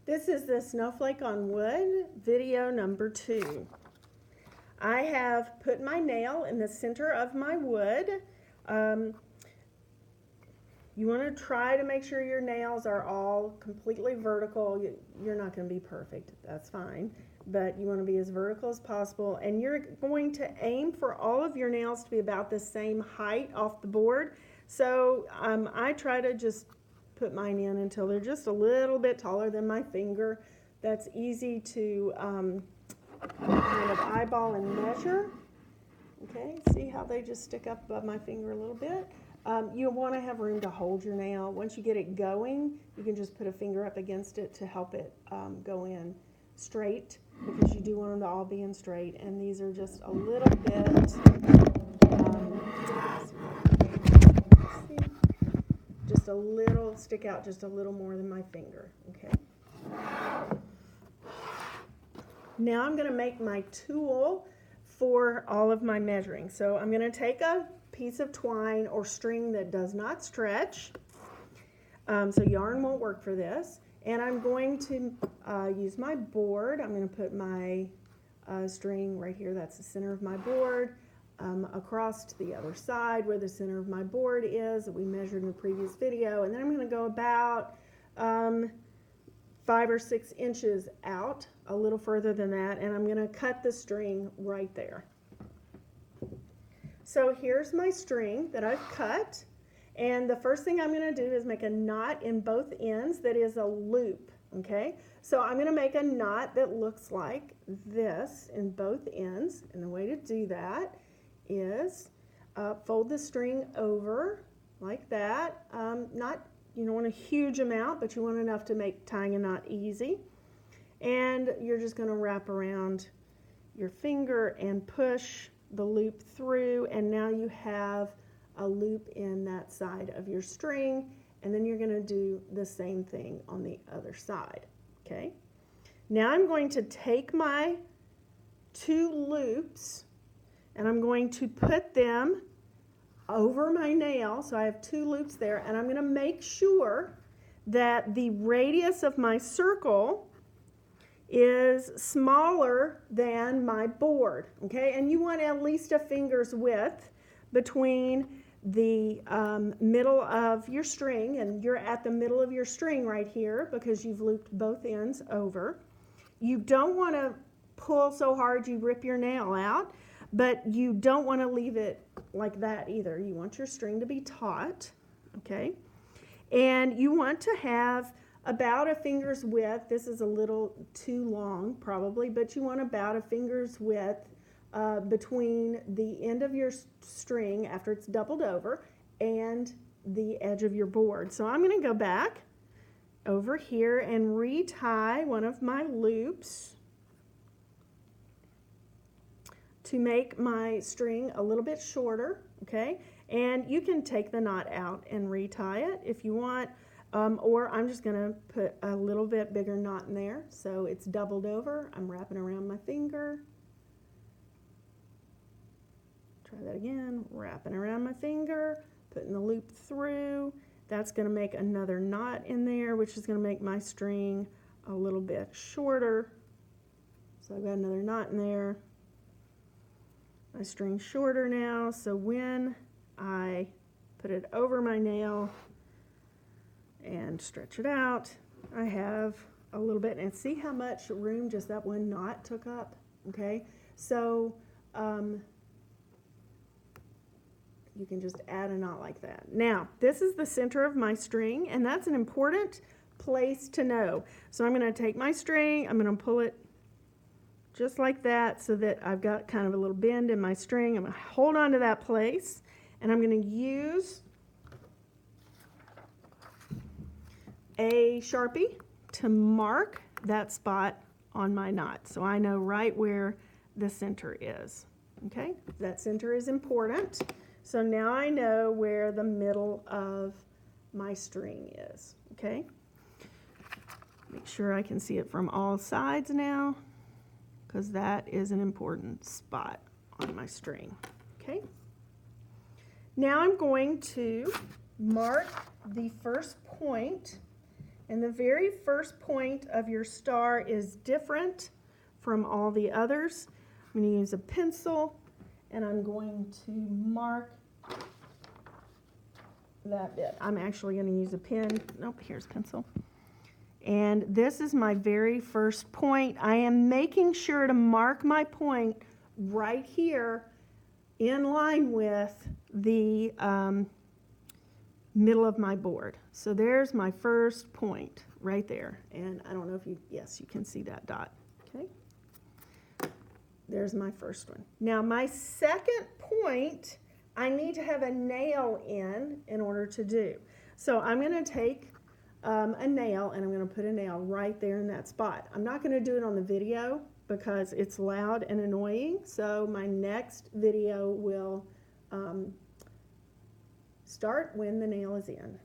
This is the snowflake on wood video number 2. I have put my nail in the center of my wood. You want to try to make sure your nails are all completely vertical. You're not going to be perfect, that's fine, but you want to be as vertical as possible, and you're going to aim for all of your nails to be about the same height off the board. So I try to just put mine in until they're just a little bit taller than my finger. That's easy to kind of eyeball and measure. Okay, see how they just stick up above my finger a little bit? You want to have room to hold your nail. Once you get it going, you can just put a finger up against it to help it go in straight, because you do want them to all be in straight. And these are just a little bit, just a little, stick out just a little more than my finger, okay? Now I'm going to make my tool for all of my measuring. So I'm going to take a piece of twine or string that does not stretch, so yarn won't work for this, and I'm going to use my board. I'm going to put my string right here, that's the center of my board, across to the other side where the center of my board is that we measured in the previous video, and then I'm going to go about 5 or 6 inches out, a little further than that, and I'm going to cut the string right there. So here's my string that I've cut, and the first thing I'm going to do is make a knot in both ends that is a loop, okay? So I'm going to make a knot that looks like this in both ends, and the way to do that is fold the string over like that. You don't want a huge amount, but you want enough to make tying a knot easy. And you're just going to wrap around your finger and push the loop through, and now you have a loop in that side of your string, and then you're going to do the same thing on the other side, okay? Now I'm going to take my 2 loops and I'm going to put them over my nail, so I have 2 loops there, and I'm going to make sure that the radius of my circle is smaller than my board, okay? And you want at least a finger's width between the middle of your string, and you're at the middle of your string right here because you've looped both ends over. You don't want to pull so hard you rip your nail out, but you don't want to leave it like that either. You want your string to be taut, okay? And you want to have about a finger's width. This is a little too long probably, but you want about a finger's width between the end of your string after it's doubled over and the edge of your board. So I'm going to go back over here and retie one of my loops to make my string a little bit shorter, okay? And you can take the knot out and retie it if you want. Or I'm just going to put a little bit bigger knot in there so it's doubled over. I'm wrapping around my finger. Try that again. Wrapping around my finger, putting the loop through. That's going to make another knot in there, which is going to make my string a little bit shorter. So I've got another knot in there. My string's shorter now, so when I put it over my nail and stretch it out, I have a little bit, and see how much room just that one knot took up, okay? So you can just add a knot like that. Now, this is the center of my string, and that's an important place to know. So I'm going to take my string, I'm going to pull it just like that so that I've got kind of a little bend in my string. I'm going to hold on to that place, and I'm going to use a Sharpie to mark that spot on my knot so I know right where the center is, okay? That center is important. So now I know where the middle of my string is, okay? Make sure I can see it from all sides now, because that is an important spot on my string, okay? Now I'm going to mark the first point And the very first point of your star is different from all the others. I'm going to use a pencil and I'm going to mark that bit. I'm actually going to use a pen. Nope, here's pencil. And this is my very first point. I am making sure to mark my point right here in line with the middle of my board. So there's my first point right there. And I don't know if you, yes, you can see that dot. Okay. There's my first one. Now my second point, I need to have a nail in order to do. So I'm going to take a nail and I'm going to put a nail right there in that spot. I'm not going to do it on the video because it's loud and annoying. So my next video will start when the nail is in.